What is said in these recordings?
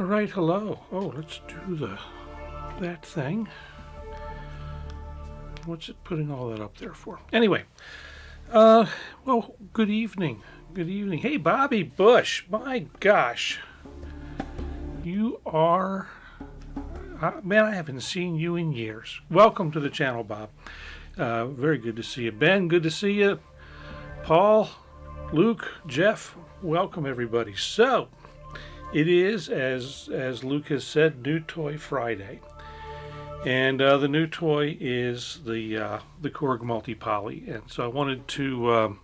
right, hello. Oh, let's do that thing. What's it putting all that up there for? Anyway, well, good evening. Good evening. Hey, Bobby Bush. My gosh. You are... man, I haven't seen you in years. Welcome to the channel, Bob. Very good to see you. Ben, good to see you. Paul, Luke, Jeff, welcome everybody. So, it is, as Luke has said, New Toy Friday. And the new toy is the Korg multipoly. And so I wanted to,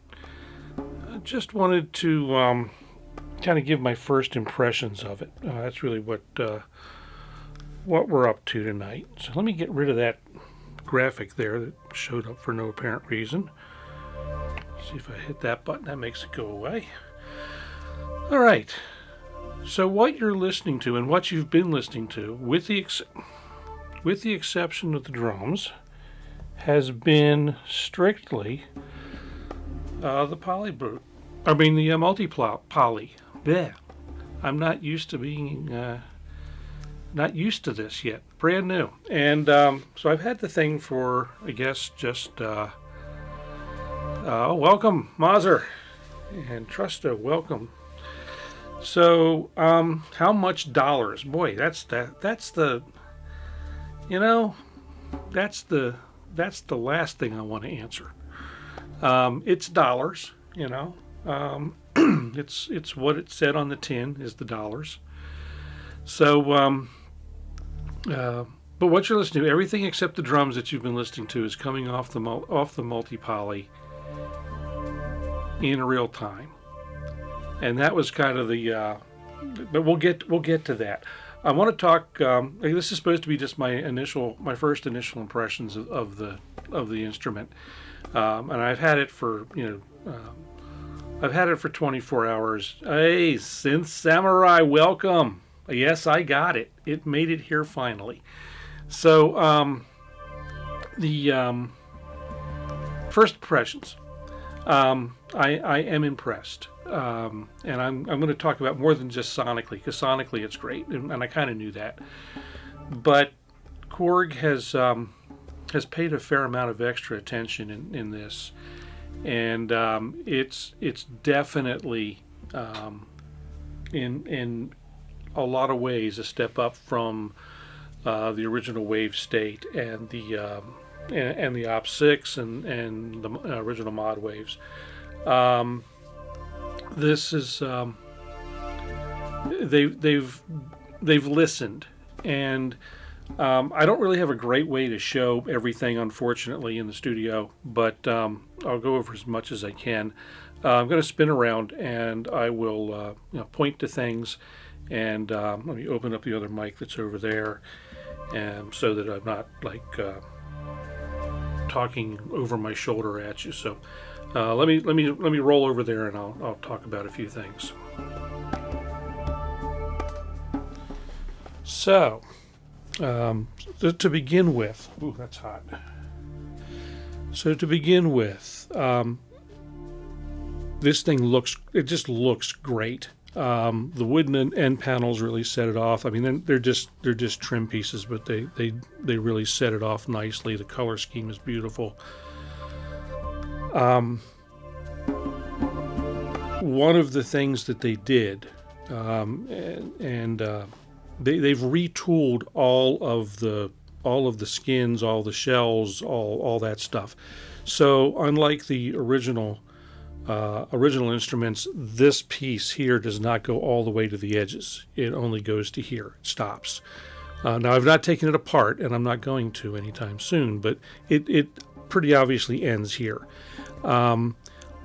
kind of give my first impressions of it. That's really what we're up to tonight. So let me get rid of that graphic there that showed up for no apparent reason. See if I hit that button, that makes it go away. All right. So what you're listening to and what you've been listening to, with the exception of the drums, has been strictly the the multipoly. Yeah, I'm not used to being not used to this yet, brand new. And so I've had the thing for, I guess, just welcome, Mazer, and Trusta, welcome. So how much dollars? Boy, that's the last thing I want to answer. It's dollars, it's what it said on the tin is the dollars. So, but what you're listening to, everything except the drums that you've been listening to, is coming off the multipoly in real time, and that was kind of the. But we'll get to that. I want to talk. This is supposed to be just my first initial impressions of the instrument, and I've had it for I've had it for 24 hours. Hey, Synth Samurai, welcome. Yes, I got it. It made it here finally. So the first impressions. I am impressed. And I'm going to talk about more than just sonically, because sonically it's great, and I kind of knew that. But Korg has paid a fair amount of extra attention in this, and it's definitely in a lot of ways a step up from the original Wave State and the Op 6 and the original Mod Waves. This is they've listened, and I don't really have a great way to show everything, unfortunately, in the studio, but I'll go over as much as I can. I'm going to spin around, and I will point to things, and let me open up the other mic that's over there, and so that I'm not talking over my shoulder at you. So. Let me roll over there, and I'll talk about a few things. So, to begin with, ooh, that's hot. So to begin with, this thing just looks great. The wooden end panels really set it off. I mean, they're just trim pieces, but they really set it off nicely. The color scheme is beautiful. One of the things that they did, they've retooled all of the skins, all the shells, all that stuff. So unlike the original instruments, this piece here does not go all the way to the edges. It only goes to here. It stops. Now I've not taken it apart, and I'm not going to anytime soon, but it pretty obviously ends here.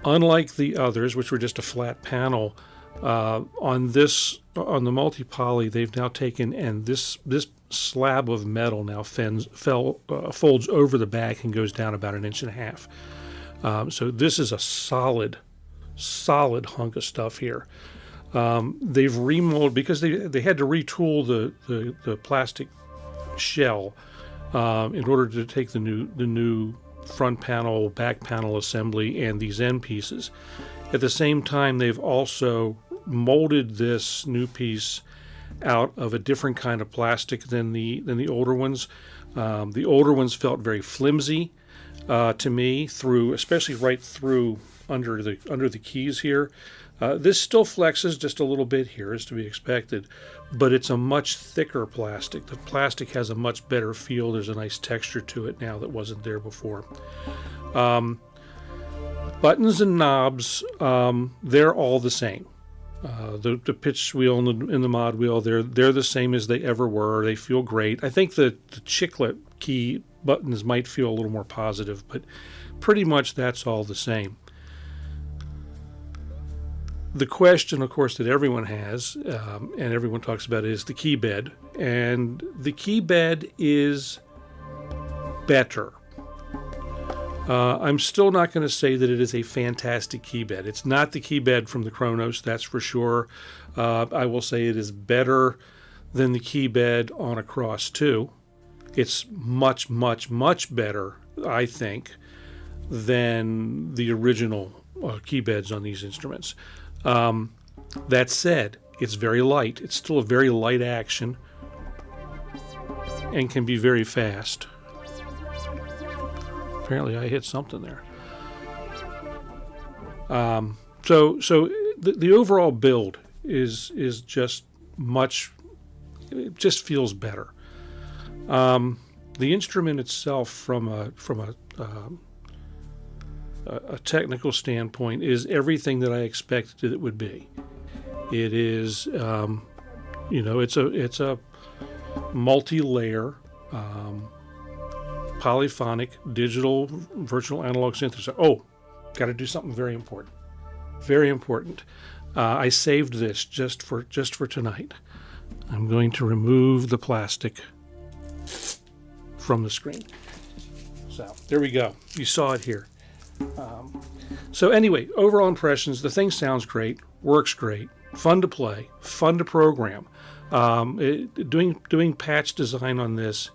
Unlike the others, which were just a flat panel, on the multipoly, they've now taken, and this slab of metal now folds over the back and goes down about 1.5 inches. So this is a solid hunk of stuff here. They've remolded, because they had to retool the plastic shell in order to take the new front panel, back panel assembly, and these end pieces. At the same time, they've also molded this new piece out of a different kind of plastic than the older ones. The older ones felt very flimsy to me, especially right through under the keys here. This still flexes just a little bit here, as to be expected, but it's a much thicker plastic. The plastic has a much better feel. There's a nice texture to it now that wasn't there before. Buttons and knobs, they're all the same. The pitch wheel and the mod wheel, they're the same as they ever were. They feel great. I think the chiclet key buttons might feel a little more positive, but pretty much that's all the same. The question, of course, that everyone has, and everyone talks about, is the keybed. And the keybed is better. I'm still not going to say that it is a fantastic keybed. It's not the keybed from the Kronos, that's for sure. I will say it is better than the keybed on a Cross 2. It's much, much, much better, I think, than the original keybeds on these instruments. That said, it's very light. It's still a very light action and can be very fast. Apparently I hit something there. So the overall build is just much, it just feels better. The instrument itself, from a technical standpoint, is everything that I expected it would be. It is, it's a multi-layer, polyphonic digital virtual analog synthesizer. Oh, got to do something very important. Very important. I saved this just for tonight. I'm going to remove the plastic from the screen. So there we go. You saw it here. So anyway, overall impressions, the thing sounds great, works great, fun to play, fun to program. Doing patch design on this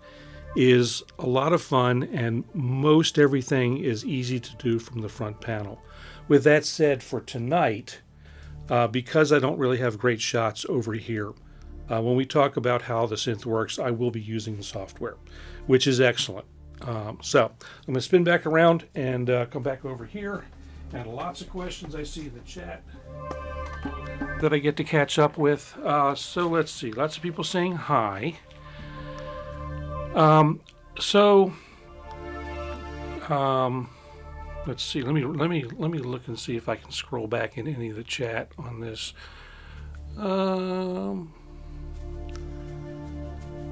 is a lot of fun, and most everything is easy to do from the front panel. With that said, for tonight, because I don't really have great shots over here, when we talk about how the synth works, I will be using the software, which is excellent. So I'm going to spin back around and come back over here. And lots of questions I see in the chat that I get to catch up with. So let's see. Lots of people saying hi. Let's see. Let me look and see if I can scroll back in any of the chat on this.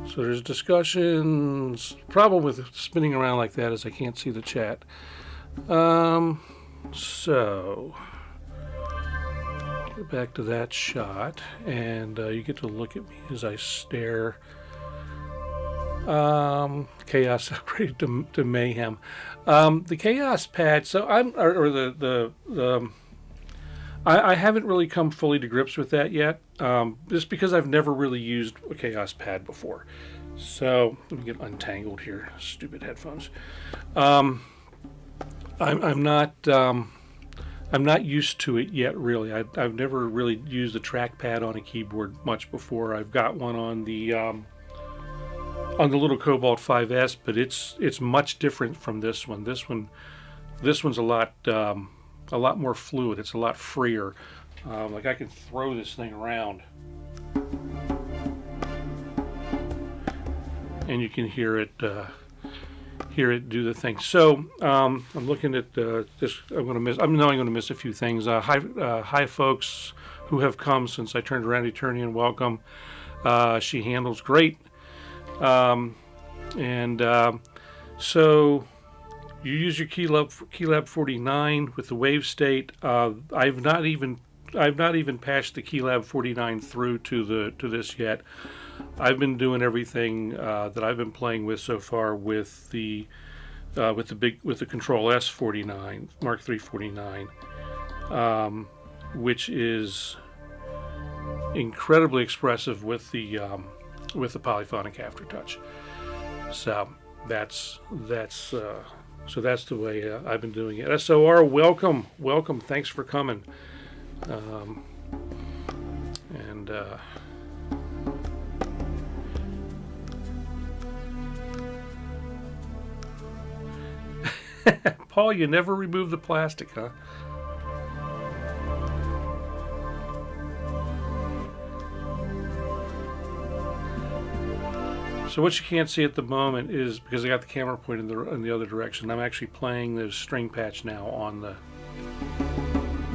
So there's discussions. Problem with spinning around like that is I can't see the chat. So get back to that shot, and you get to look at me as I stare. Chaos upgraded to mayhem. The chaos pad. So I haven't really come fully to grips with that yet, just because I've never really used a chaos pad before. So let me get untangled here. Stupid headphones. I'm not used to it yet, really. I've never really used a trackpad on a keyboard much before. I've got one on the little Cobalt 5S, but it's much different from this one. This one's a lot more fluid. It's a lot freer. Like I can throw this thing around, and you can hear it do the thing. So I'm looking at this. I'm knowing I'm going to miss a few things. Hi, folks who have come since I turned around Eternian. Welcome. She handles great. So you use your Keylab 49 with the wave state. I've not even patched the Keylab 49 through to this yet. I've been doing everything that I've been playing with so far with the Control S 49 Mark III 49, which is incredibly expressive with the polyphonic aftertouch. So that's the way I've been doing it. SOR, welcome. Thanks for coming. Paul, you never remove the plastic, huh? So what you can't see at the moment is, because I got the camera pointed in the other direction, I'm actually playing the string patch now on the,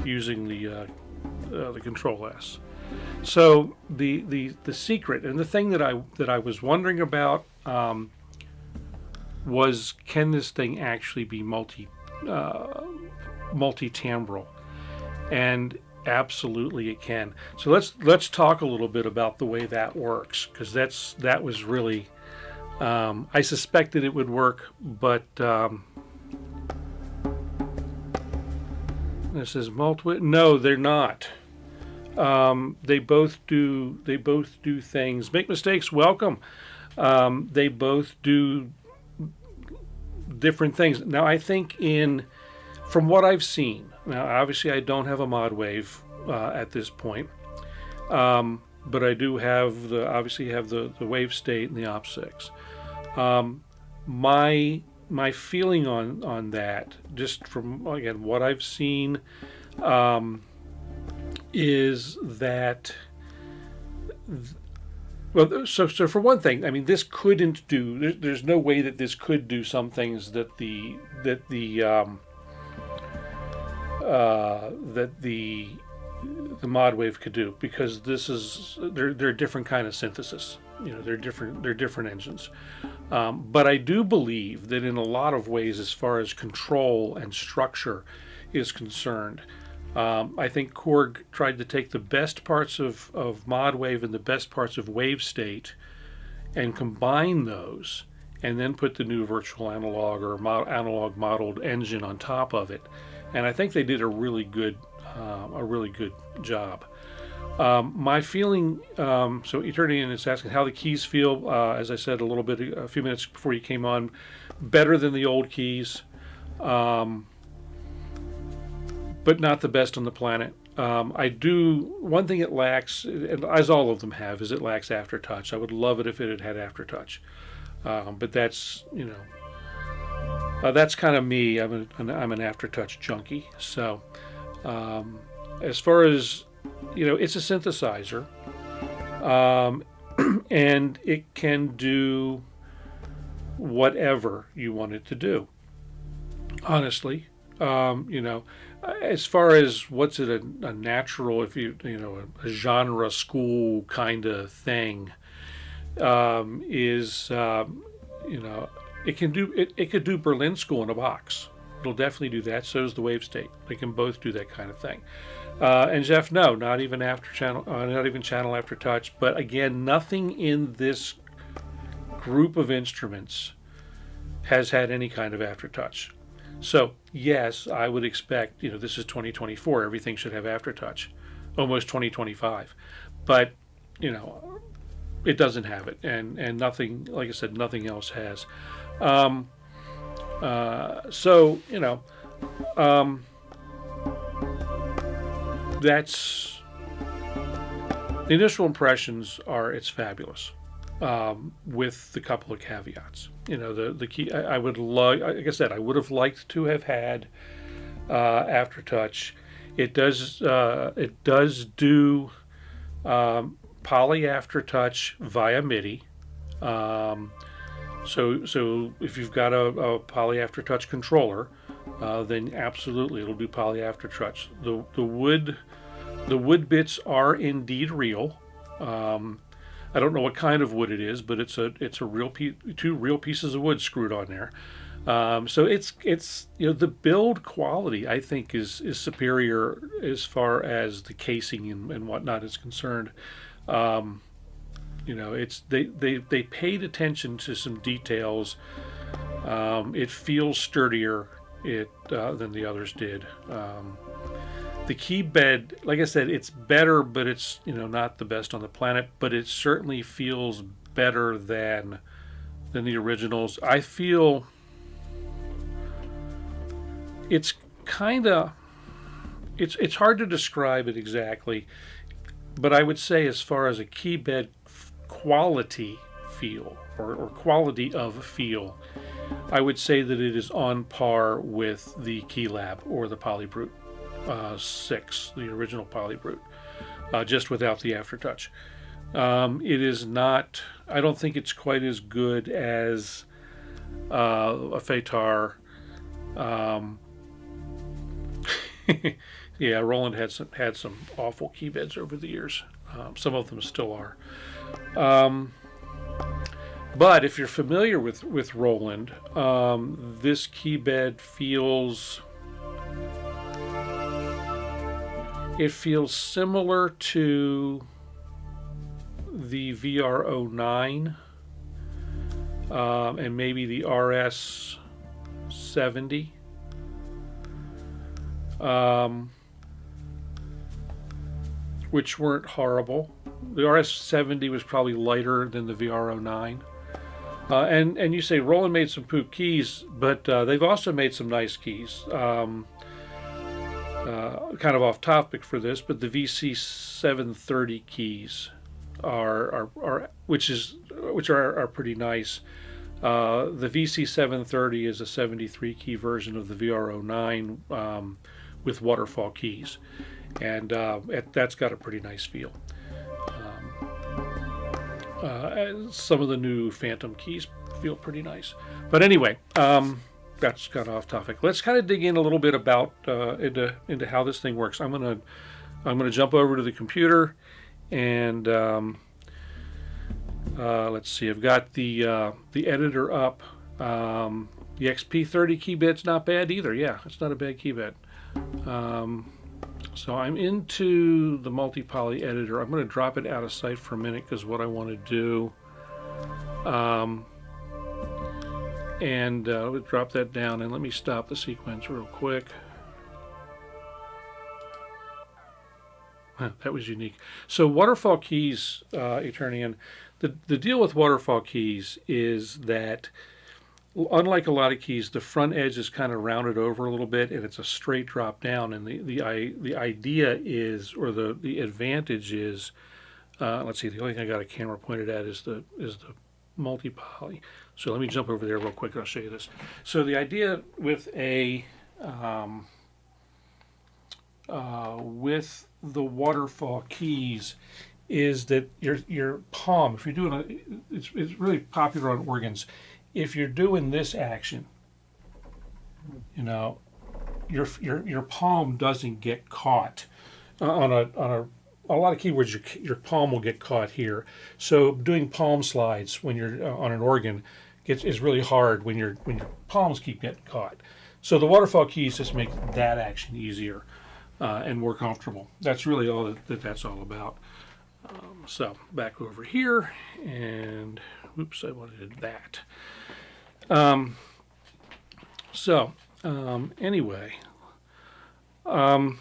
using the Control S. So the secret and the thing that I was wondering about was, can this thing actually be multi-timbral? And absolutely it can. So let's talk a little bit about the way that works, because that was really, I suspected it would work, but this is multi. No, they're not. They both do things. Make mistakes, welcome. They both do different things. Now I think from what I've seen, now obviously I don't have a mod wave at this point, but I do have obviously have the wave state and the op6. My feeling on that, just from again what I've seen, is that so for one thing, I mean, this couldn't do. There's no way that this could do some things that the mod wave could do, because they're a different kind of synthesis. You know, they're different engines. But I do believe that in a lot of ways, as far as control and structure is concerned, I think Korg tried to take the best parts of mod wave and the best parts of wave state and combine those, and then put the new virtual analog or analog modeled engine on top of it. And I think they did a really good job. My feeling, so Eternity is asking how the keys feel. As I said a few minutes before you came on, better than the old keys, but not the best on the planet. One thing it lacks, and as all of them have, is it lacks aftertouch. I would love it if it had aftertouch, but that's, that's kind of me. I'm an aftertouch junkie. So as far as, it's a synthesizer, and it can do whatever you want it to do, honestly. As far as what's it, a natural, if a genre school kind of thing, is it can do it could do Berlin School in a box. It'll definitely do that. So does the wave state. They can both do that kind of thing. And Jeff, no, not even channel after touch. But again, nothing in this group of instruments has had any kind of aftertouch. So yes, I would expect, this is 2024, everything should have aftertouch, almost 2025, but it doesn't have it, and nothing, like I said, nothing else has. That's the initial impressions are, it's fabulous. With the couple of caveats, the key. I would like I said, I would have liked to have had aftertouch. It does do poly aftertouch via MIDI. So if you've got a poly aftertouch controller, then absolutely it'll do poly aftertouch. The wood bits are indeed real. I don't know what kind of wood it is, but it's a real two real pieces of wood screwed on there. So it's the build quality, I think, is superior as far as the casing and whatnot is concerned. It's they paid attention to some details. It feels sturdier than the others did. The keybed, like I said, it's better, but it's not the best on the planet. But it certainly feels better than the originals. I feel it's kind of it's hard to describe it exactly, but I would say as far as a keybed quality feel or quality of feel, I would say that it is on par with the Keylab or the Polybrute 6, the original Polybrute, just without the aftertouch. It is not, I don't think it's quite as good as a Phaetar. Yeah, Roland had some awful keybeds over the years. Some of them still are. But if you're familiar with Roland, this keybed feels similar to the VR09 and maybe the RS70. Which weren't horrible. The RS70 was probably lighter than the VR09. And you say Roland made some poop keys, but they've also made some nice keys. Kind of off topic for this, but the VC730 keys are pretty nice. The VC730 is a 73 key version of the VR09 with waterfall keys, and that's got a pretty nice feel. Some of the new Phantom keys feel pretty nice, but anyway, that's kind of off topic. Let's kind of dig in a little bit about into how this thing works. I'm gonna jump over to the computer, and let's see. I've got the editor up. The XP30 keybed's not bad either. Yeah, it's not a bad keybed. So I'm into the multipoly editor. I'm going to drop it out of sight for a minute because what I want to do, we'll drop that down, and let me stop the sequence real quick. That was unique. So waterfall keys, Eternian, the deal with waterfall keys is that unlike a lot of keys, the front edge is kind of rounded over a little bit, and it's a straight drop down. And the idea is, or the advantage is, let's see. The only thing I got a camera pointed at is the multipoly. So let me jump over there real quick, and I'll show you this. So the idea with with the waterfall keys is that your palm, if you're doing it's really popular on organs. If you're doing this action, you know, your palm doesn't get caught on a lot of keyboards. Your palm will get caught here. So doing palm slides when you're on an organ is really hard when your palms keep getting caught. So the waterfall keys just make that action easier and more comfortable. That's really all that's all about. So back over here, and oops, I wanted that. Anyway, the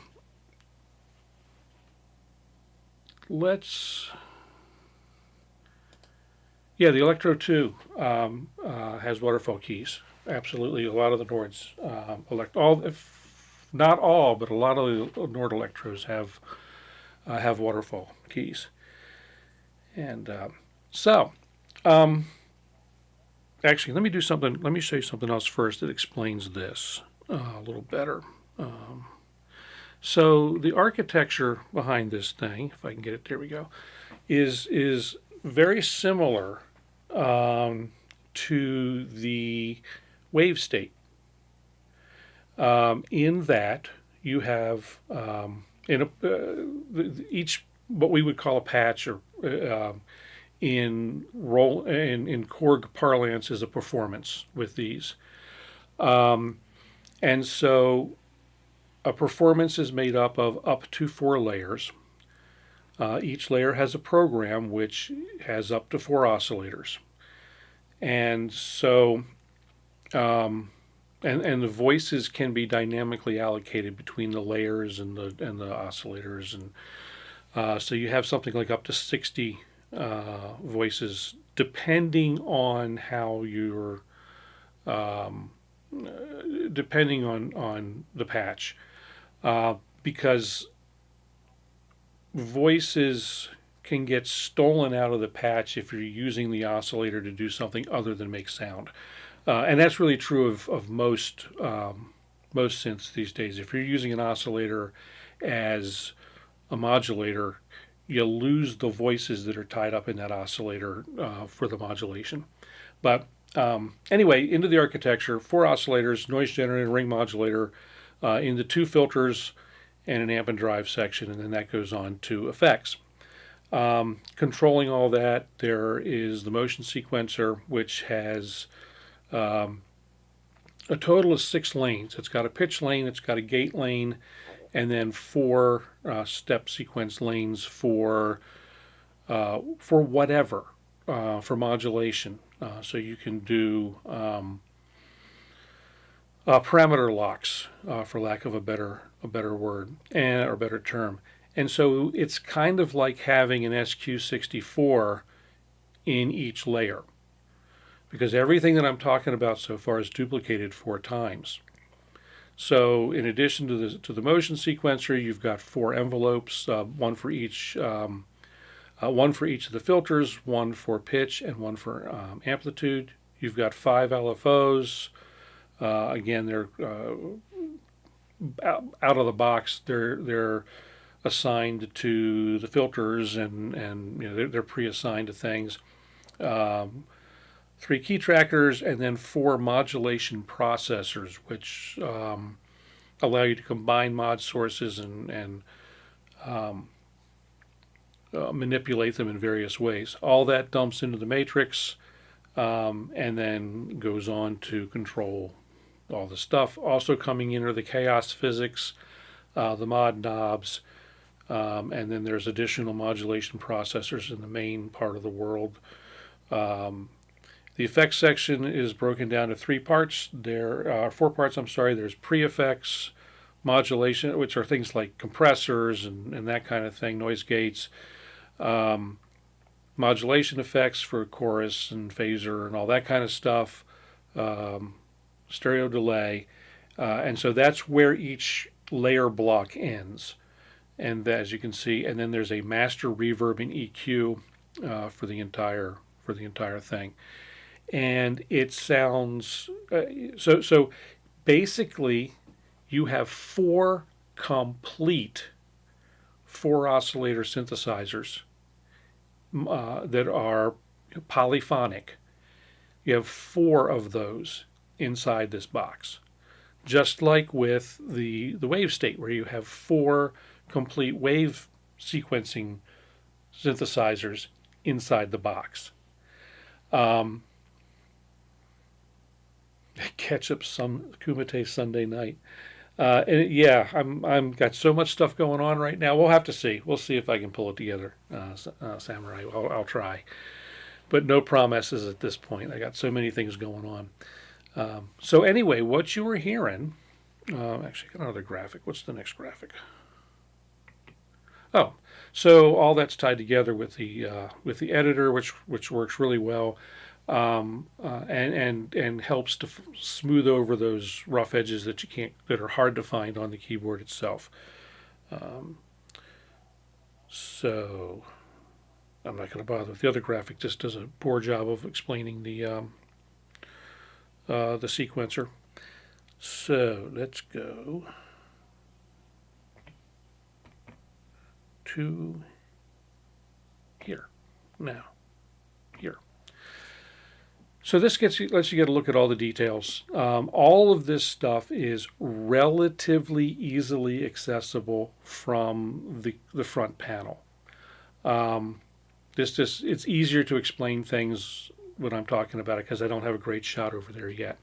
Electro 2 has waterfall keys. Absolutely, a lot of the Nords, not all, but a lot of the Nord Electros have waterfall keys. And actually, let me do something. Let me show you something else first that explains this a little better. So the architecture behind this thing, if I can get it, there we go, is very similar to the wave state. In that you have each what we would call a patch, or in Korg parlance, is a performance with these. And so a performance is made up of up to 4 layers. Each layer has a program which has up to 4 oscillators. And so and the voices can be dynamically allocated between the layers and the oscillators, and so you have something like up to 60 voices, depending on how you're depending on the patch, because voices can get stolen out of the patch if you're using the oscillator to do something other than make sound. And that's really true of most synths these days. If you're using an oscillator as a modulator, you lose the voices that are tied up in that oscillator for the modulation. But anyway, into the architecture: 4 oscillators, noise generator, ring modulator, into 2 filters, and an amp and drive section, and then that goes on to effects. Controlling all that, there is the motion sequencer, which has a total of 6 lanes. It's got a pitch lane, it's got a gate lane, and then 4 step sequence lanes for whatever, for modulation. So you can do parameter locks, for lack of a better word or better term. And so it's kind of like having an SQ64 in each layer, because everything that I'm talking about so far is duplicated 4 times. So in addition to the motion sequencer, you've got 4 envelopes, one for each of the filters, 1 for pitch, and 1 for amplitude. You've got 5 LFOs. Again, they're out of the box. They're assigned to the filters, and you know, they're pre-assigned to things. 3 key trackers, and then 4 modulation processors, which allow you to combine mod sources and manipulate them in various ways. All that dumps into the matrix, and then goes on to control all the stuff. Also coming in are the chaos physics, the mod knobs, and then there's additional modulation processors in the main part of the world. The effects section is broken down to 3 parts. There are 4 parts, I'm sorry. There's pre-effects, modulation, which are things like compressors and that kind of thing, noise gates, modulation effects for chorus and phaser and all that kind of stuff, stereo delay, and so that's where each layer block ends. And as you can see, and then there's a master reverb and EQ for the entire thing. And it sounds so basically you have 4 complete 4 oscillator synthesizers that are polyphonic. You have 4 of those inside this box, just like with the wave state, where you have 4 complete wave sequencing synthesizers inside the box. Catch up some Kumite Sunday night. And yeah, I'm got so much stuff going on right now. We'll have to see. We'll see if I can pull it together, Samurai. I'll try, but no promises at this point. I got so many things going on. So anyway, what you were hearing, actually, got another graphic. What's the next graphic? Oh, so all that's tied together with the editor, which works really well. And helps to smooth over those rough edges that are hard to find on the keyboard itself. So I'm not going to bother with the other graphic. Just does a poor job of explaining the sequencer. So let's go to here now. Here. So this lets you get a look at all the details. All of this stuff is relatively easily accessible from the front panel. It's easier to explain things when I'm talking about it because I don't have a great shot over there yet,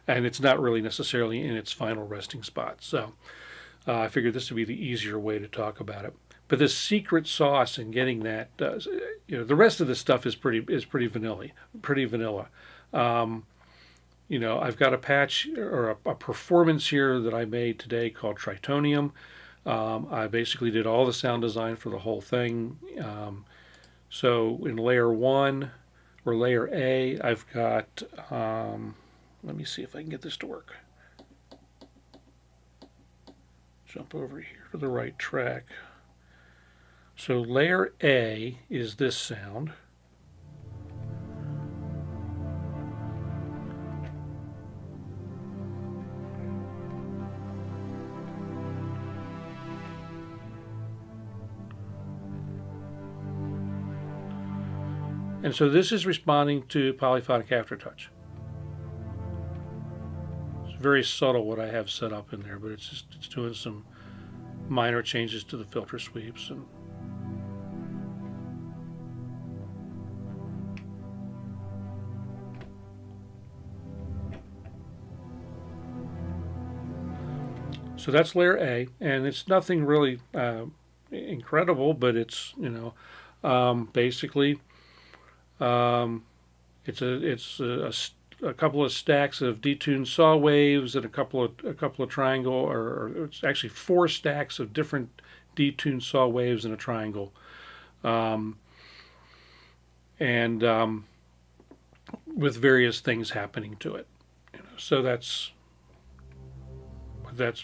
and it's not really necessarily in its final resting spot. So I figured this would be the easier way to talk about it. But the secret sauce in getting that, the rest of the stuff is pretty vanilla. I've got a patch or a performance here that I made today called Tritonium. I basically did all the sound design for the whole thing. So in layer 1 or layer A, I've got, let me see if I can get this to work. Jump over here to the right track. So layer A is this sound. And so this is responding to polyphonic aftertouch. It's very subtle what I have set up in there, but it's doing some minor changes to the filter sweeps. And so that's layer A, and it's nothing really incredible, but it's, basically it's a couple of stacks of detuned saw waves and a couple of triangle, or it's actually 4 stacks of different detuned saw waves in a triangle, and with various things happening to it. So that's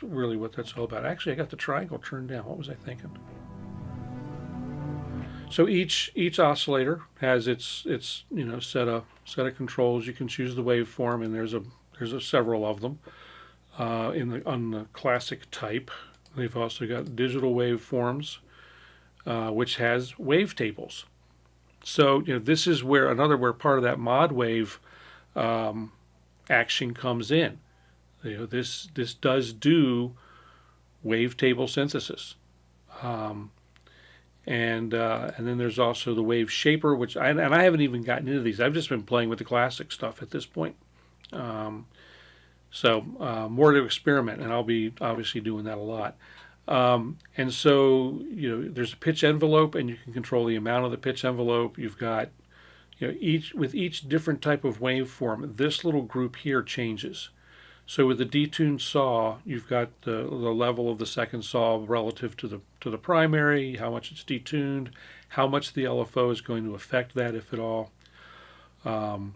really what that's all about. Actually, I got the triangle turned down. What was I thinking? So each oscillator has its set of controls. You can choose the waveform, and there's several of them on the classic type. They've also got digital waveforms, which has wavetables. So this is where part of that mod wave action comes in. This does do wavetable synthesis. And then there's also the wave shaper, which I haven't even gotten into these. I've just been playing with the classic stuff at this point. So more to experiment, and I'll be obviously doing that a lot. And so there's a pitch envelope, and you can control the amount of the pitch envelope. You've got with each different type of waveform, this little group here changes. So with the detuned saw, you've got the level of the second saw relative to the primary, how much it's detuned, how much the LFO is going to affect that, if at all. And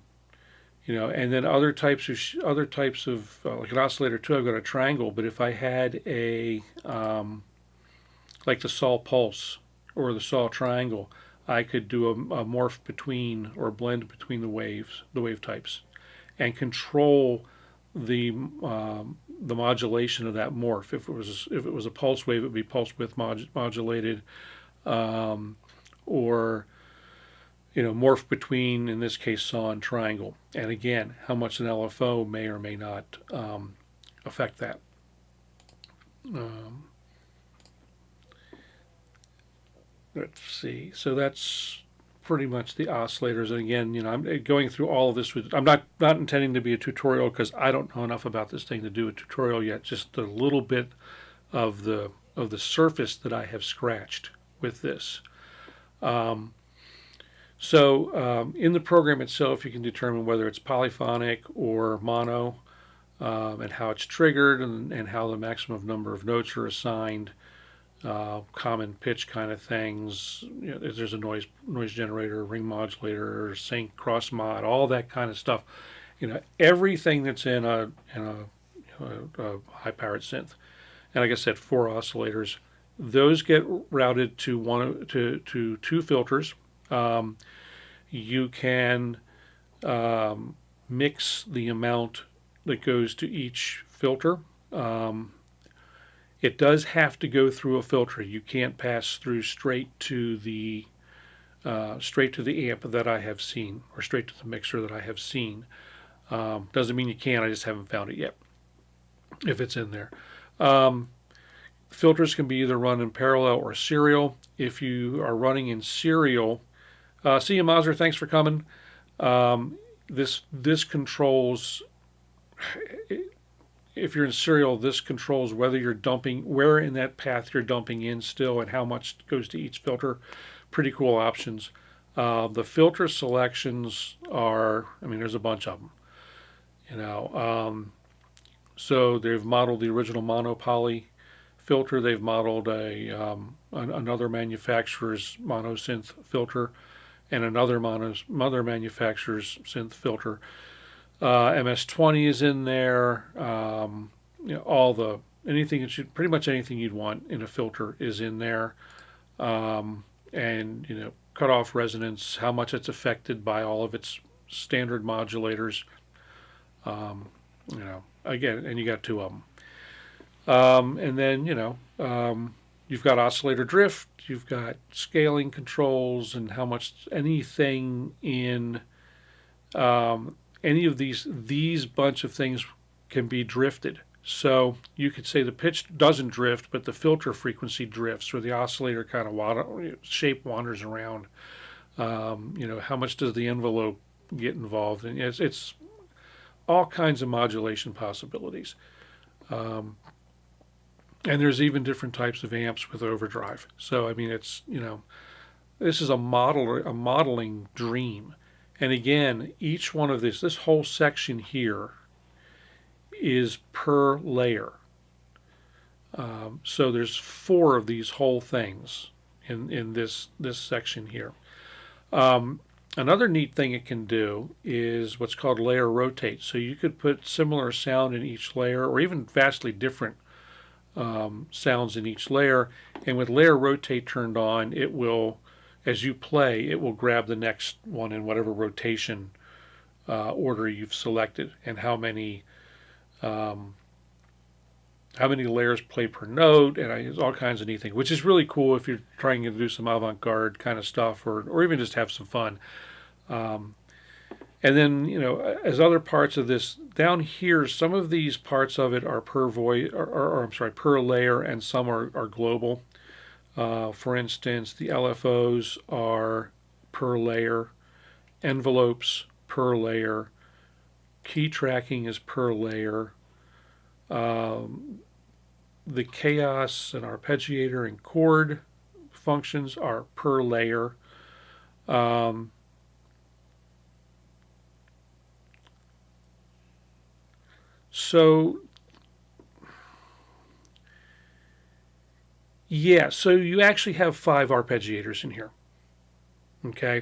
then other types of like an oscillator too. I've got a triangle, but if I had a like the saw pulse or the saw triangle, I could do a morph between or blend between the wave types, and control the modulation of that morph. If it was a pulse wave, it would be pulse width modulated, or morph between, in this case, saw and triangle. And again, how much an LFO may or may not affect that. Let's see. So that's pretty much the oscillators. And again, I'm going through all of this I'm not intending to be a tutorial, because I don't know enough about this thing to do a tutorial yet. Just a little bit of the surface that I have scratched with this. So in the program itself, you can determine whether it's polyphonic or mono, and how it's triggered, and how the maximum number of notes are assigned. Common pitch kind of things. There's a noise generator, ring modulator, sync, cross mod, all that kind of stuff. Everything that's in a high powered synth. And like I said, 4 oscillators. Those get routed to 2 filters. You can mix the amount that goes to each filter. It does have to go through a filter. You can't pass through straight to the amp that I have seen, or straight to the mixer that I have seen. Doesn't mean you can't. I just haven't found it yet, if it's in there. Filters can be either run in parallel or serial. If you are running in serial, see you, Mazur. Thanks for coming. This controls. If you're in serial, this controls whether you're dumping, where in that path you're dumping in still, and how much goes to each filter. Pretty cool options. The filter selections are, there's a bunch of them. So they've modeled the original monopoly filter. They've modeled another manufacturer's monosynth filter, and another manufacturer's synth filter. MS-20 is in there. Pretty much anything you'd want in a filter is in there. and cutoff resonance, how much it's affected by all of its standard modulators. Again, and you got two of them. And then you've got oscillator drift, you've got scaling controls, and how much anything in any of these bunch of things can be drifted. So you could say the pitch doesn't drift, but the filter frequency drifts, or the oscillator kind of shape wanders around. How much does the envelope get involved? And it's all kinds of modulation possibilities. And there's even different types of amps with overdrive. So I mean, it's this is a modeling dream. And again, each one of this whole section here is per layer. So there's 4 of these whole things in this section here. Another neat thing it can do is what's called layer rotate. So you could put similar sound in each layer, or even vastly different sounds in each layer. And with layer rotate turned on, it will, as you play, it will grab the next one in whatever rotation order you've selected, and how many layers play per note, and all kinds of neat things, which is really cool if you're trying to do some avant-garde kind of stuff, or even just have some fun. And then as other parts of this down here, some of these parts of it are per per layer, and some are global. For instance, the LFOs are per layer, envelopes per layer, key tracking is per layer. The chaos and arpeggiator and chord functions are per layer. So you actually have 5 arpeggiators in here. Okay,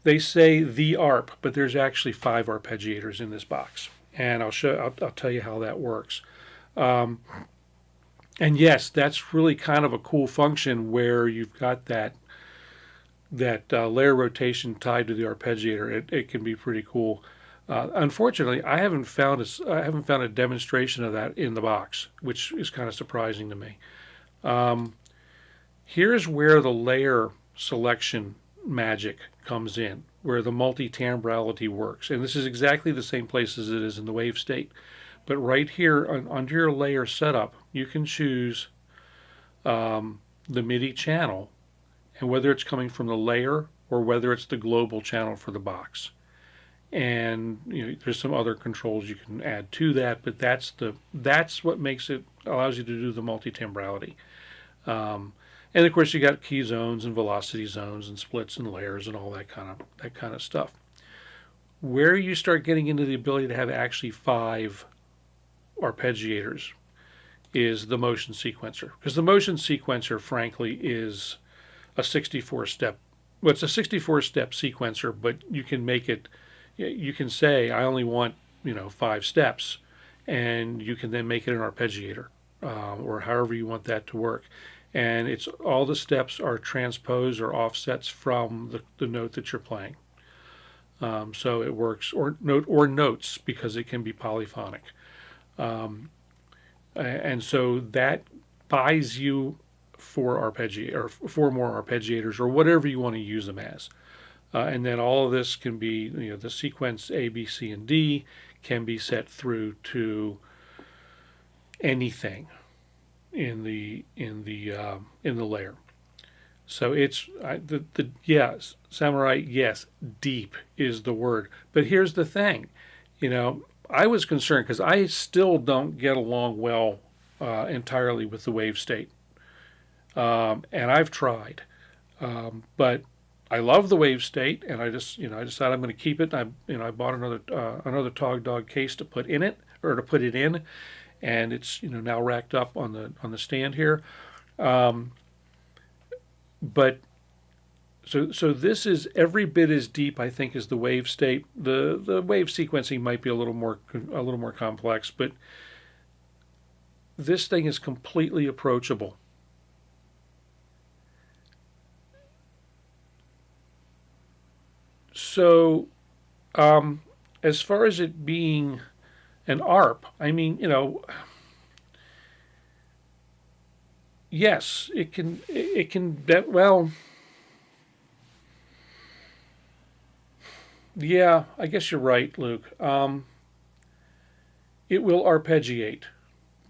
they say the ARP, but there's actually 5 arpeggiators in this box, and I'll tell you how that works. And yes, that's really kind of a cool function where you've got that layer rotation tied to the arpeggiator. It can be pretty cool. Unfortunately, I haven't found a demonstration of that in the box, which is kind of surprising to me. Here's where the layer selection magic comes in, where the multi-timbrality works. And this is exactly the same place as it is in the wave state. But right here under your layer setup, you can choose the MIDI channel, and whether it's coming from the layer or whether it's the global channel for the box. And there's some other controls you can add to that, but that's what allows you to do the multi-timbrality. And of course, you got key zones and velocity zones and splits and layers and all that kind of stuff. Where you start getting into the ability to have actually 5 arpeggiators is the motion sequencer, because the motion sequencer, frankly, is a 64-step. Well, it's a 64-step sequencer, but you can make it. You can say I only want 5 steps, and you can then make it an arpeggiator, or however you want that to work. And it's all the steps are transposed or offsets from the note that you're playing. So it works, or notes, because it can be polyphonic. And so that buys you 4 more arpeggiators, or whatever you want to use them as. And then all of this can be, the sequence A, B, C, and D can be set through to anything in the layer. So it's yes, Samurai. Yes, deep is the word. But here's the thing, I was concerned because I still don't get along well entirely with the wave state, and I've tried, but I love the wave state, and I decided I'm going to keep it. I bought another Tog Dog case to put in it, or to put it in, and it's now racked up on the stand here. But so this is every bit as deep, I think, as the wave state. The wave sequencing might be a little more complex, but this thing is completely approachable. So, as far as it being an ARP, I mean, yes, it can. It can. Well, yeah, I guess you're right, Luke. It will arpeggiate,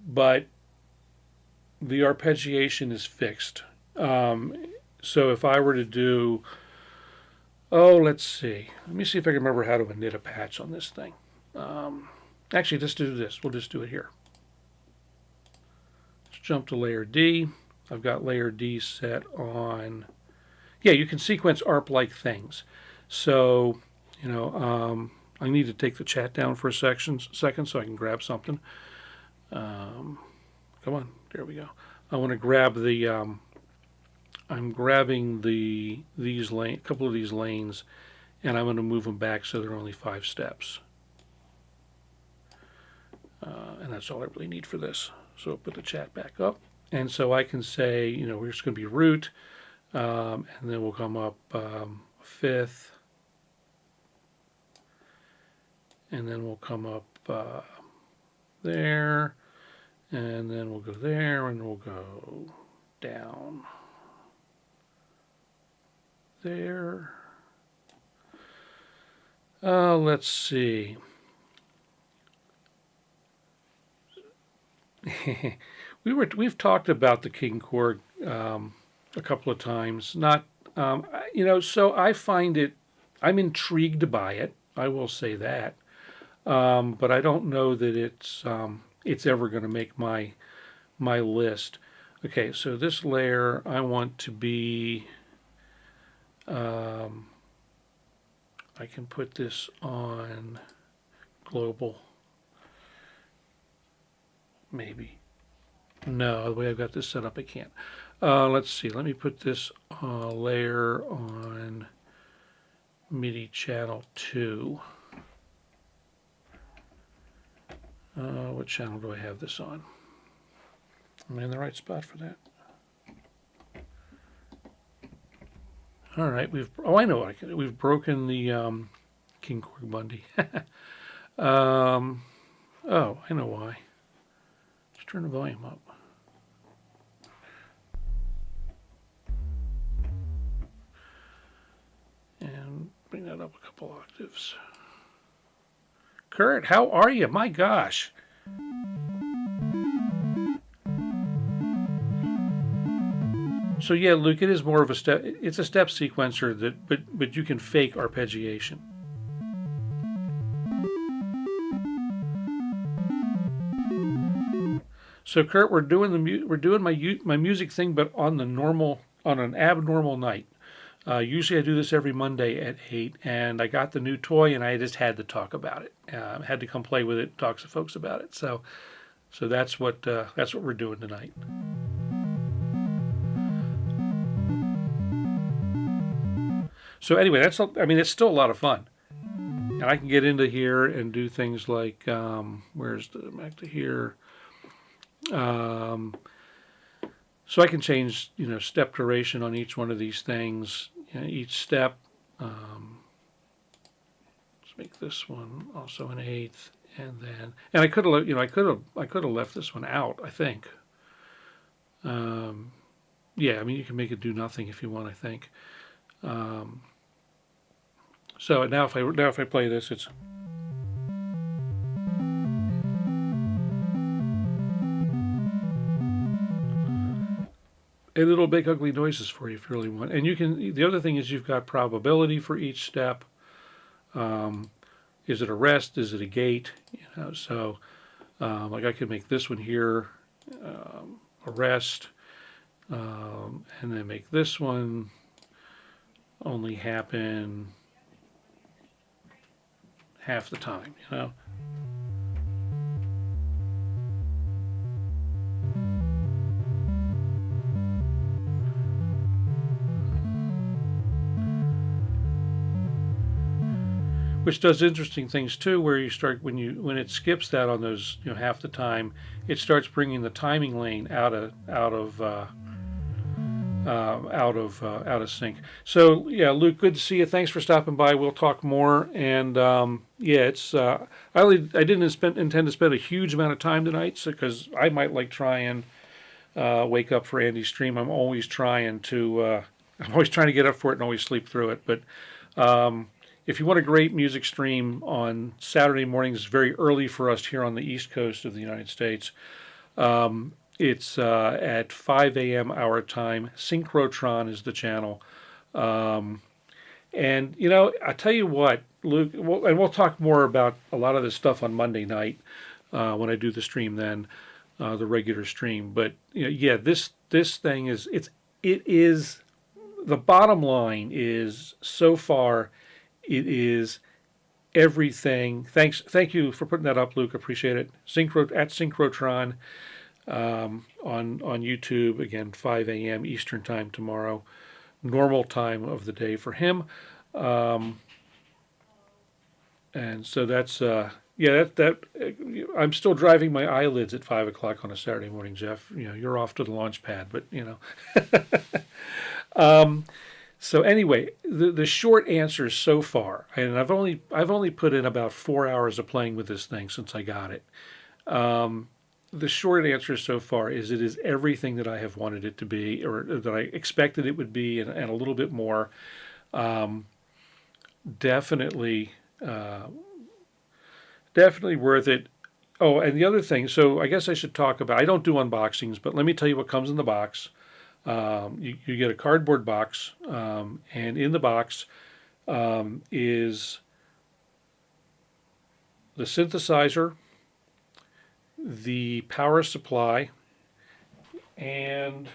but the arpeggiation is fixed. Um, so if I were to do, oh, let's see. Let me see if I can remember how to init a patch on this thing. Actually, let's do this. We'll just do it here. Let's jump to layer D. I've got layer D set on. Yeah, you can sequence ARP-like things. So, I need to take the chat down for a second so I can grab something. Come on, there we go. I want to grab the. I'm grabbing these lane, couple of these lanes, and I'm going to move them back so they're only 5 steps. And that's all I really need for this. So I'll put the chat back up, and so I can say, we're just going to be root, and then we'll come up 5th, and then we'll come up there, and then we'll go there, and we'll go down there. Let's see. We've talked about the King Korg a couple of times. Not so I find it. I'm intrigued by it. I will say that, but I don't know that it's ever going to make my list. Okay, so this layer I want to be. I can put this on global. Maybe. No, the way I've got this set up, I can't. Let's see. Let me put this layer on MIDI channel 2. What channel do I have this on? Am I in the right spot for that? All right, I know what I can do. We've broken the King Korg Bundy. Oh, I know why. Let's turn the volume up. And bring that up a couple octaves. Kurt, how are you? My gosh. So yeah, Luke, it is more of a step. It's a step sequencer but you can fake arpeggiation. So Kurt, we're doing my music thing, but on an abnormal night. Usually I do this every Monday at 8, and I got the new toy, and I just had to talk about it. Had to come play with it, talk to folks about it. So that's what we're doing tonight. So anyway, it's still a lot of fun, and I can get into here and do things like where's the back to here. So I can change step duration on each one of these things. Each step. Let's make this one also an 1/8, and I could have left this one out. I think. Yeah, you can make it do nothing if you want. I think. So now if I play this, it's. And it'll make ugly noises for you if you really want. And the other thing is you've got probability for each step. Is it a rest? Is it a gate? So like I could make this one here a rest, and then make this one only happen half the time, Which does interesting things too, where you start when it skips that on those half the time, it starts bringing the timing lane out of out of sync. So yeah, Luke, good to see you. Thanks for stopping by. We'll talk more. And yeah, it's I didn't intend to spend a huge amount of time tonight, because I might like try and wake up for Andy's stream. I'm always trying to get up for it and always sleep through it. But if you want a great music stream on Saturday mornings, very early for us here on the East Coast of the United States. It's at 5 a.m. our time. Synchrotron is the channel. And, I tell you what, Luke, and we'll talk more about a lot of this stuff on Monday night when I do the stream then, the regular stream. But, yeah, this thing it is, the bottom line is, so far, it is everything. Thank you for putting that up, Luke. Appreciate it. At Synchrotron. On YouTube, again, 5 a.m. Eastern time tomorrow, normal time of the day for him. And so that's I'm still driving my eyelids at 5 o'clock on a Saturday morning, Jeff. You're off to the launch pad, but so anyway, the short answer so far, and I've only put in about 4 hours of playing with this thing since I got it. The short answer so far is it is everything that I have wanted it to be, or that I expected it would be, and a little bit more. Definitely worth it. Oh, and the other thing, so I guess I should talk about, I don't do unboxings, but let me tell you what comes in the box. You get a cardboard box, and in the box is the synthesizer, the power supply, and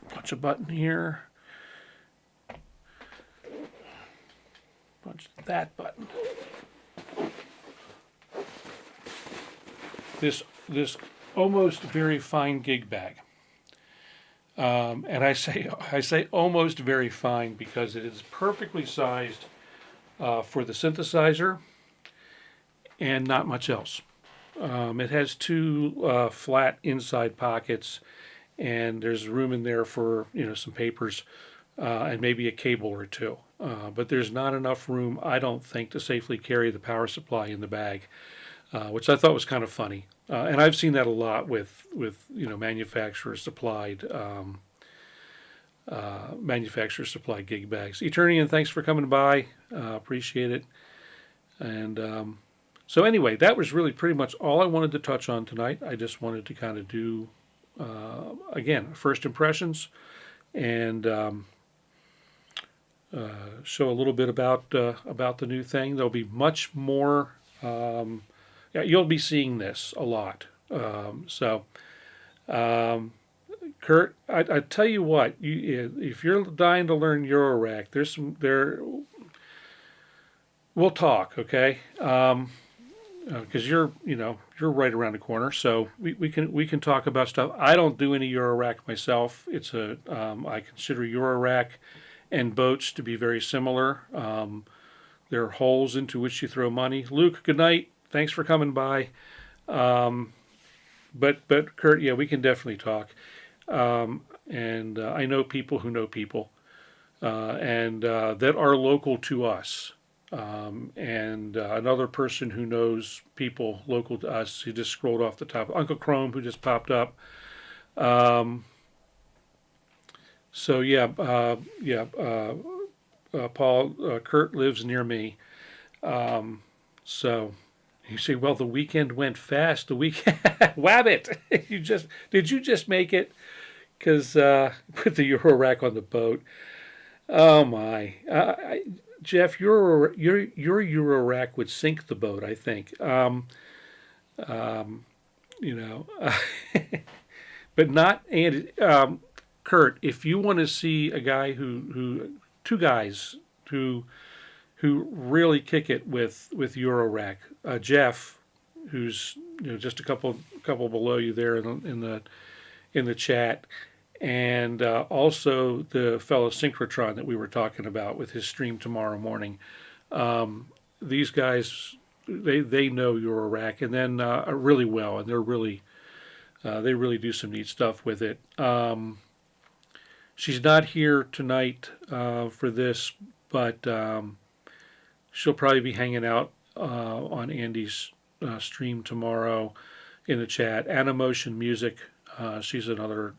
punch a button here, punch that button. This almost very fine gig bag, and I say almost very fine because it is perfectly sized for the synthesizer and not much else. It has two flat inside pockets, and there's room in there for some papers and maybe a cable or two. But there's not enough room, I don't think, to safely carry the power supply in the bag, which I thought was kind of funny. And I've seen that a lot with manufacturer supplied gig bags. Eternian, thanks for coming by. Appreciate it. And so anyway, that was really pretty much all I wanted to touch on tonight. I just wanted to kind of do, again, first impressions, and show a little bit about the new thing. There'll be much more. You'll be seeing this a lot. Kurt, I tell you what, if you're dying to learn Eurorack, we'll talk, okay? Because you're right around the corner, so we can talk about stuff. I don't do any Eurorack myself. I consider Eurorack and boats to be very similar. There are holes into which you throw money. Luke, good night. Thanks for coming by. But Kurt, yeah, we can definitely talk. And I know people who know people, and that are local to us. And another person who knows people local to us, who just scrolled off the top, Uncle Chrome, who just popped up. So yeah, Paul, Kurt lives near me. So you say, well, the weekend went fast. The weekend, Wabbit, did you just make it? Because put the Eurorack on the boat. Oh my. Jeff, your Eurorack would sink the boat, I think. But not Andy. Kurt, if you want to see a guy two guys who really kick it with Eurorack, Jeff, who's just a couple below you there in the chat, and also the fellow Synchrotron that we were talking about with his stream tomorrow morning. These guys, they know Eurorack, and then really well, and they're really They really do some neat stuff with it. She's not here tonight for this, but she'll probably be hanging out on Andy's stream tomorrow in the chat. Animotion Music, she's another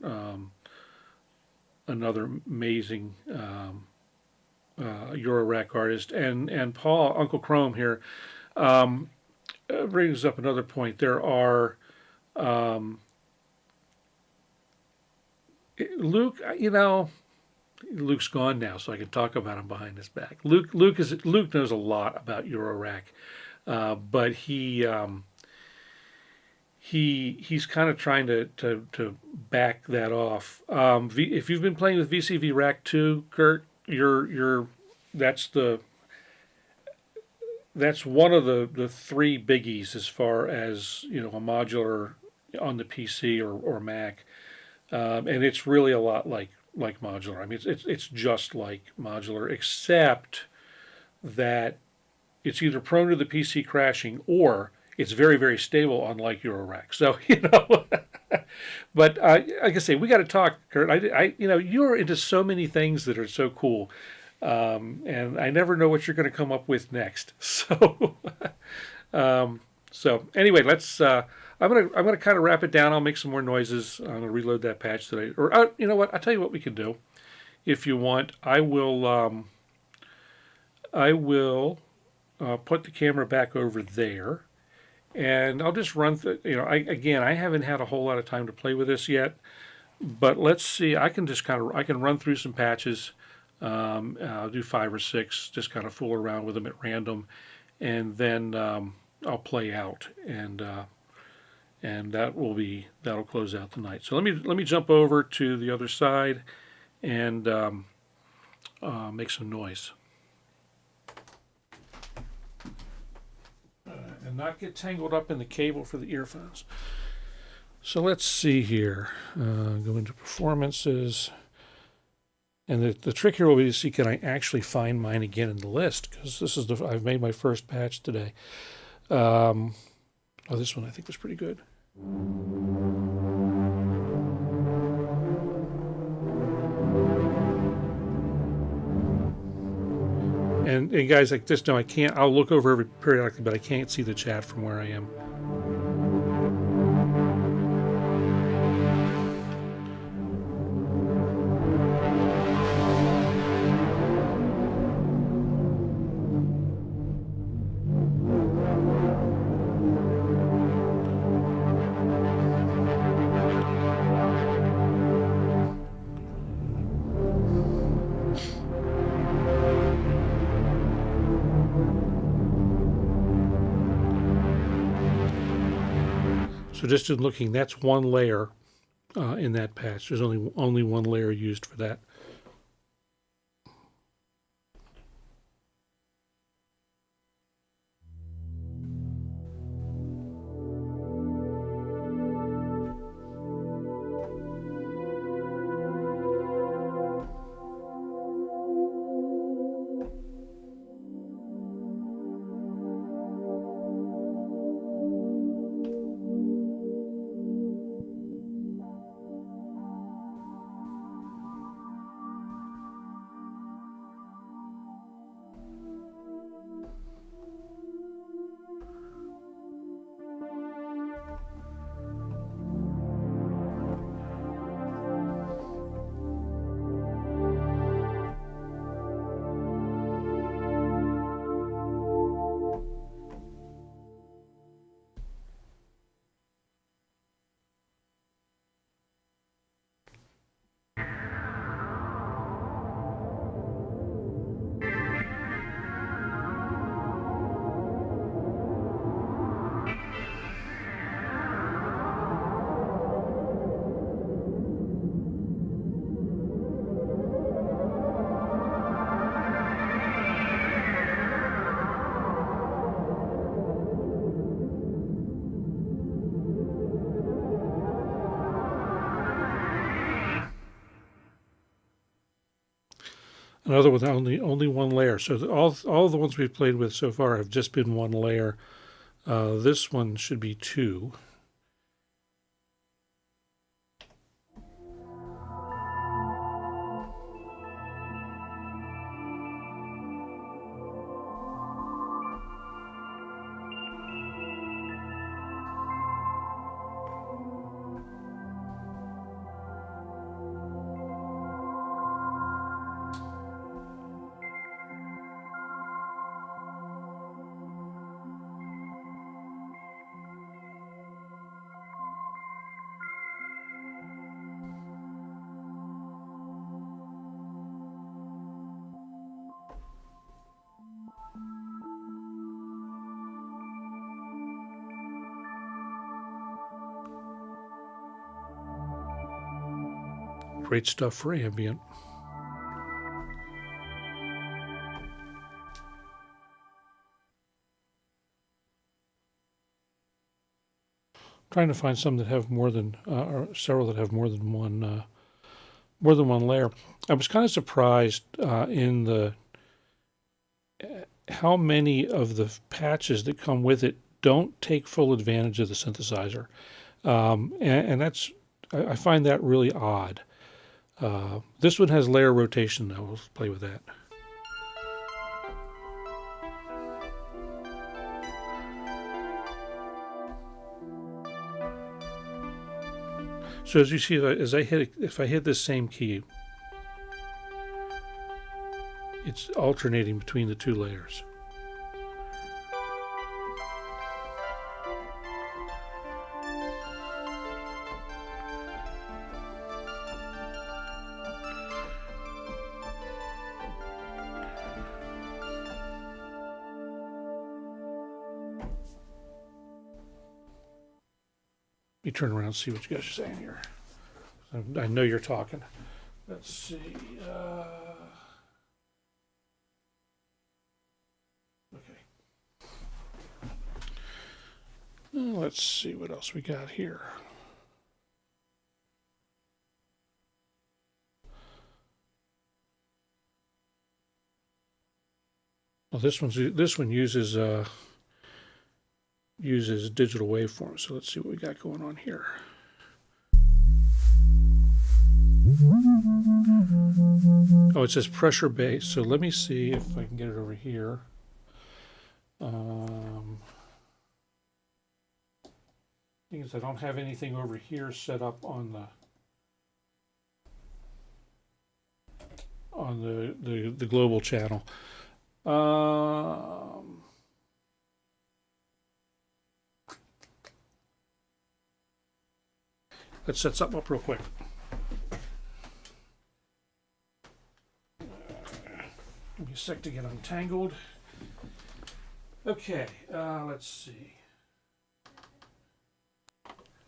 amazing Eurorack artist, and Paul Uncle Chrome here brings up another point. There are Luke, Luke's gone now, so I can talk about him behind his back. Luke knows a lot about Eurorack, but he's kind of trying to back that off. If you've been playing with VCV Rack 2, Kurt, that's one of the three biggies as far as a modular on the PC or Mac. And it's really a lot like modular. I mean, it's just like modular, except that it's either prone to the PC crashing or it's very, very stable, unlike Eurorack. So but like I say, we got to talk, Kurt. You're into so many things that are so cool, and I never know what you're going to come up with next. So, anyway, let's. I'm gonna kind of wrap it down. I'll make some more noises. I'm gonna reload that patch today. Or you know what? I'll tell you what we can do. If you want, I will put the camera back over there, and I'll just run through. I haven't had a whole lot of time to play with this yet, but let's see. I can run through some patches. I'll do 5 or 6. Just kind of fool around with them at random, and then I'll play out and that'll close out the night. So let me jump over to the other side and make some noise. And not get tangled up in the cable for the earphones. So let's see here. Go into performances. And the trick here will be to see, can I actually find mine again in the list? Because I've made my first patch today. This one I think was pretty good. And guys, like just know I can't. I'll look over every periodically, but I can't see the chat from where I am. So just in looking, that's one layer in that patch. There's only one layer used for that. Another with only one layer. So all the ones we've played with so far have just been one layer. This one should be 2. Great stuff for ambient. Trying to find some that have more than, or several that have more than one layer. I was kind of surprised in the how many of the patches that come with it don't take full advantage of the synthesizer, and that's I find that really odd. This one has layer rotation though. We'll play with that. So as you see, if I hit this same key, it's alternating between the two layers. Let me turn around and see what you guys are saying here. I know you're talking. Let's see. Okay. Let's see what else we got here. Well, this one uses digital waveforms. So let's see what we got going on here. Oh, it says pressure bass. So let me see if I can get it over here. Thing is, I don't have anything over here set up on the global channel. Let's set something up real quick. Give me a sec to get untangled. Okay, let's see.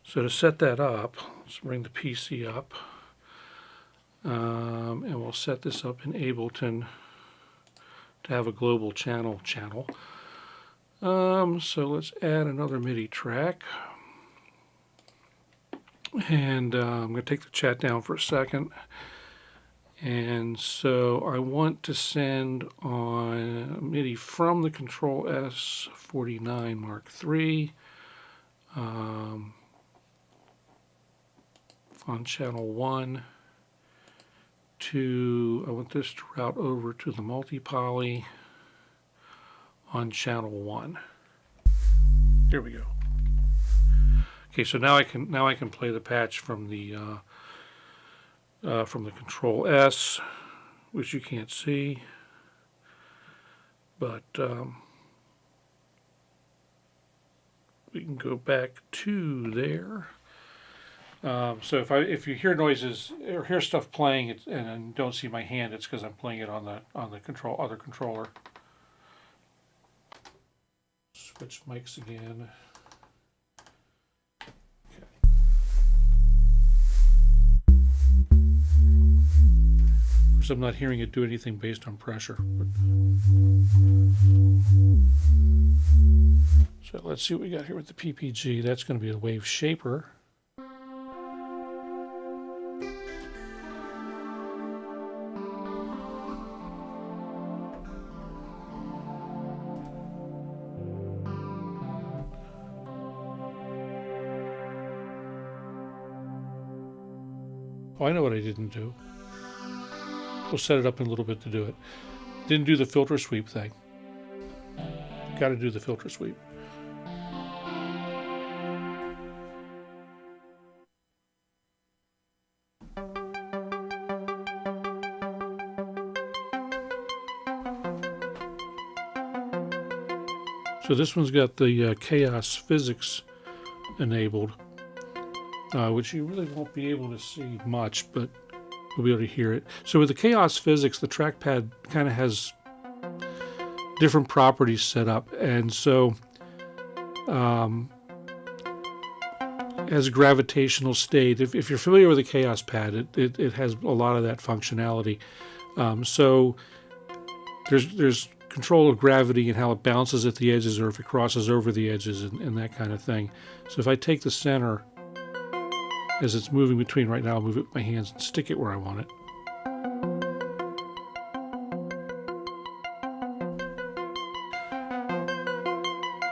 So to set that up, let's bring the PC up. And we'll set this up in Ableton to have a global channel. So let's add another MIDI track. And I'm going to take the chat down for a second. And so I want to send on MIDI from the Control S49 Mark III on channel 1 to, I want this to route over to the multipoly on channel 1. Here we go. Okay, so now I can play the patch from the Control S, which you can't see, but we can go back to there. So if you hear noises or hear stuff playing and don't see my hand, it's because I'm playing it on the other controller. Switch mics again. I'm not hearing it do anything based on pressure. So let's see what we got here with the PPG. That's going to be a wave shaper. Oh, I know what I didn't do. We'll set it up in a little bit to do it. Didn't do the filter sweep thing. Got to do the filter sweep. So this one's got the chaos physics enabled, which you really won't be able to see much, but we'll be able to hear it. So with the chaos physics, the trackpad kind of has different properties set up, and so has a gravitational state. If you're familiar with a chaos pad, it has a lot of that functionality. So there's control of gravity and how it bounces at the edges or if it crosses over the edges and that kind of thing. So if I take the center as it's moving between, right now I'll move it with my hands and stick it where I want it.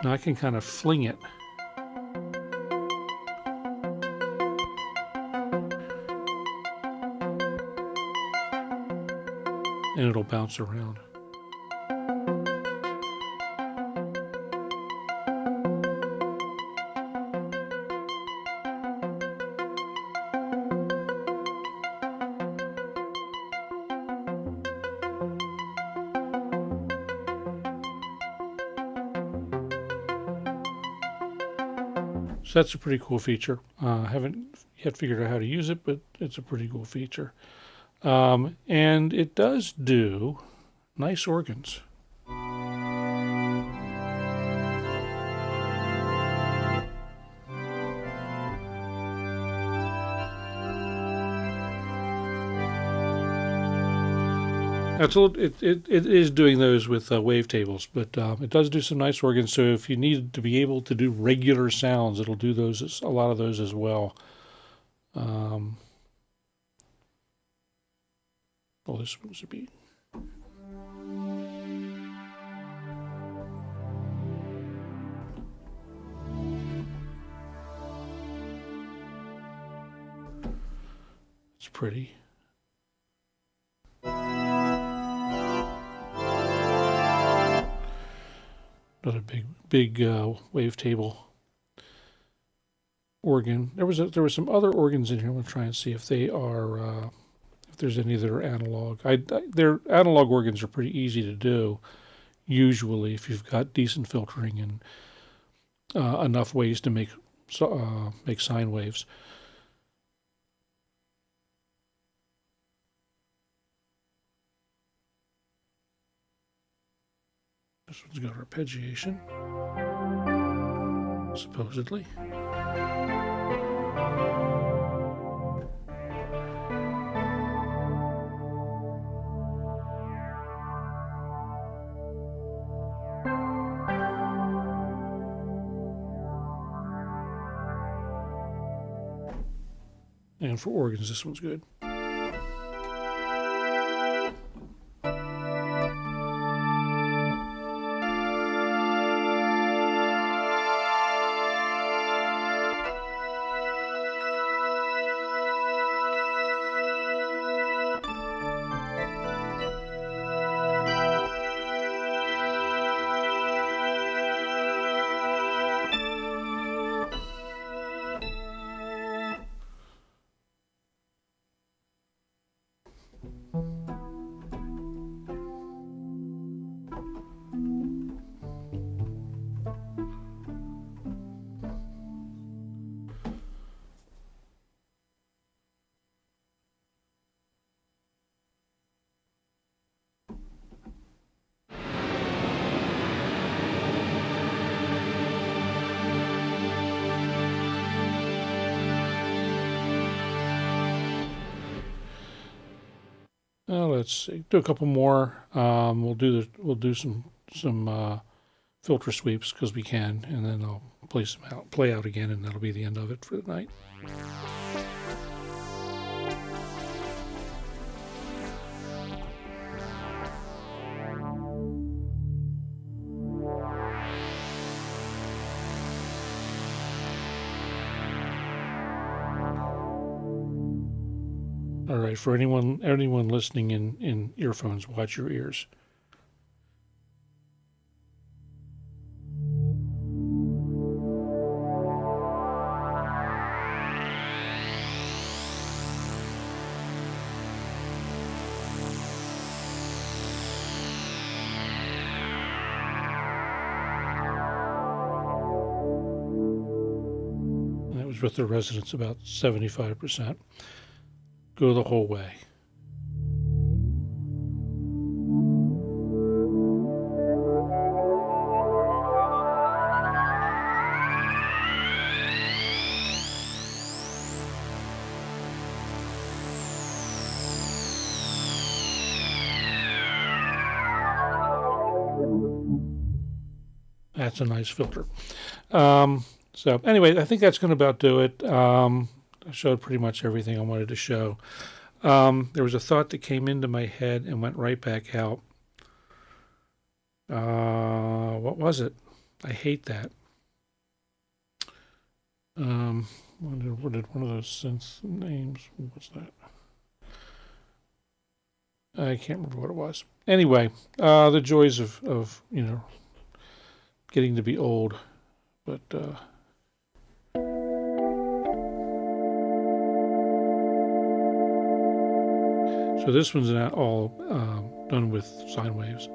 Now I can kind of fling it. And it'll bounce around. So that's a pretty cool feature. I haven't yet figured out how to use it, but it's a pretty cool feature. And it does do nice organs. That's a little, it is doing those with wavetables, but it does do some nice organs. So if you need to be able to do regular sounds, it'll do those, a lot of those as well. Well, this one should be. It's pretty. Another big wavetable organ. There were some other organs in here. I'm gonna try and see if they are if there's any that are analog. Their analog organs are pretty easy to do. Usually, if you've got decent filtering and enough ways to make sine waves. This one's got arpeggiation, supposedly. And for organs, this one's good. Let's see. Do a couple more. We'll do some filter sweeps because we can, and then I'll play out again, and that'll be the end of it for the night. All right, for anyone listening in earphones, watch your ears. And that was with the resonance about 75%. Go the whole way. that's a nice filter. So anyway, I think that's going to about do it. I showed pretty much everything I wanted to show. There was a thought that came into my head and went right back out. What was it? I hate that. What did one of those synth names? What was that? I can't remember what it was. Anyway, the joys of getting to be old, but. So this one's not all done with sine waves.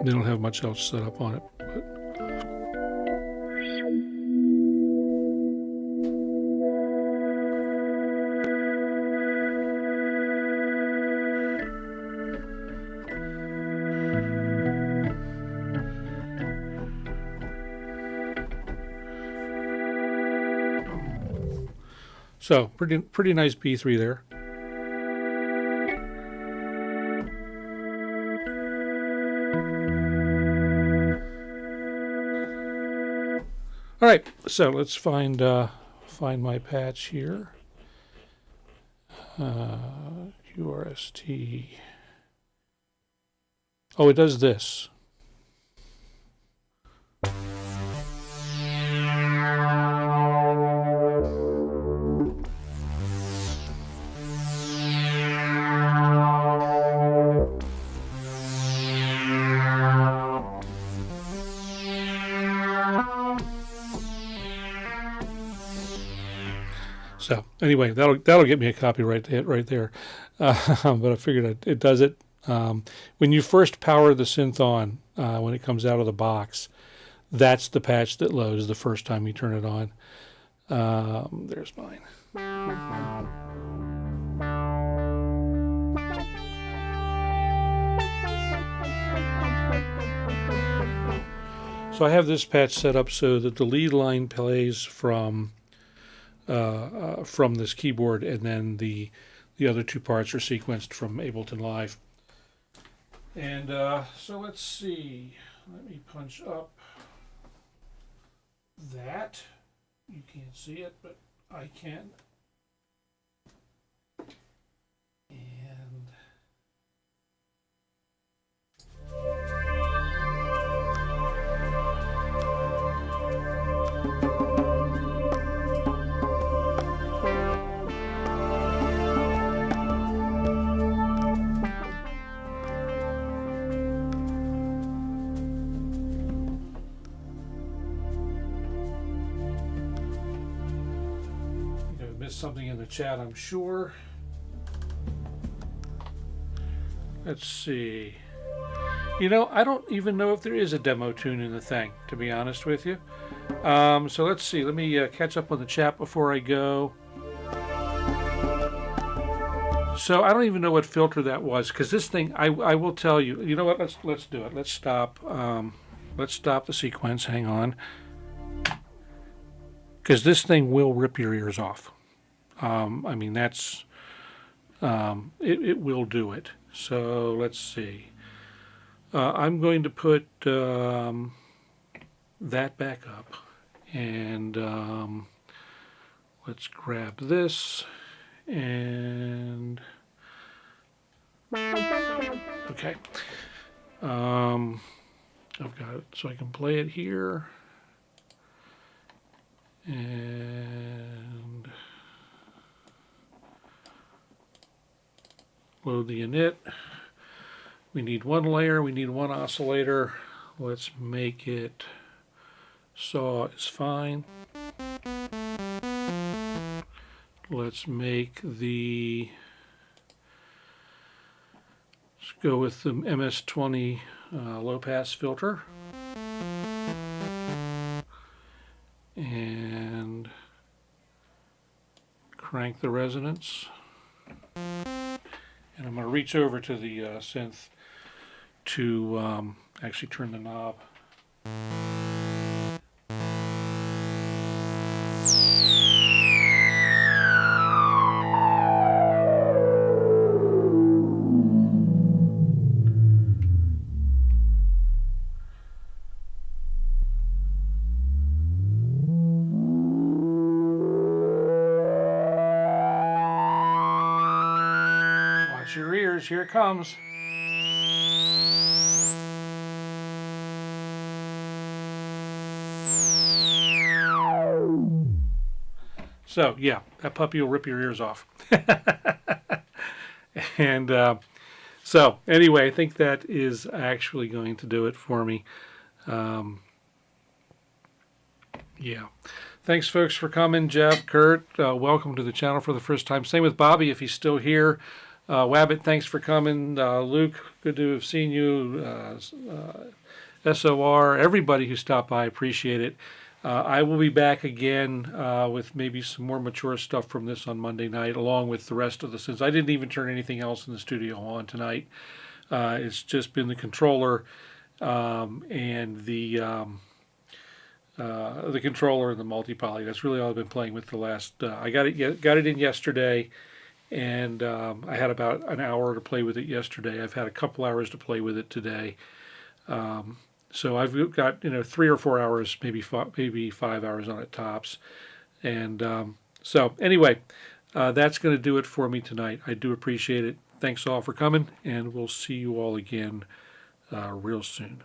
They don't have much else set up on it. But. So pretty nice B3 there. All right, so let's find my patch here. QRST. Oh, it does this. So anyway, that'll get me a copyright hit right there. But I figured it does it. When you first power the synth on, when it comes out of the box, that's the patch that loads the first time you turn it on. There's mine. So I have this patch set up so that the lead line plays from this keyboard, and then the other two parts are sequenced from Ableton Live. And so let's see. Let me punch up that. You can't see it, but I can. And something in the chat, I'm sure. Let's see. I don't even know if there is a demo tune in the thing, to be honest with you. So let's see. Let me catch up on the chat before I go. So I don't even know what filter that was, because this thing, I will tell you. You know what? Let's do it. Let's stop. Let's stop the sequence. Hang on, because this thing will rip your ears off. I mean, that's, it will do it. So let's see. I'm going to put that back up, and let's grab this, and okay. I've got it, so I can play it here, and load the init. We need one layer, we need one oscillator. Let's make it saw is fine. Let's make let's go with the MS-20 low pass filter. And crank the resonance. And I'm going to reach over to the synth to actually turn the knob. gears. Here it comes. So, yeah, that puppy will rip your ears off. And so, anyway, I think that is actually going to do it for me. Yeah. Thanks, folks, for coming. Jeff, Kurt, welcome to the channel for the first time. Same with Bobby, if he's still here. Wabbit, thanks for coming. Luke, good to have seen you. SOR, everybody who stopped by, appreciate it. I will be back again with maybe some more mature stuff from this on Monday night, along with the rest of the, since I didn't even turn anything else in the studio on tonight. It's just been the controller and the controller and the multipoly. That's really all I've been playing with the last. I got it in yesterday, and I had about an hour to play with it yesterday. I've had a couple hours to play with it today. So I've got 3 or 4 hours, maybe 5 hours on it tops. And so anyway, that's going to do it for me tonight. I do appreciate it. Thanks all for coming, and we'll see you all again real soon.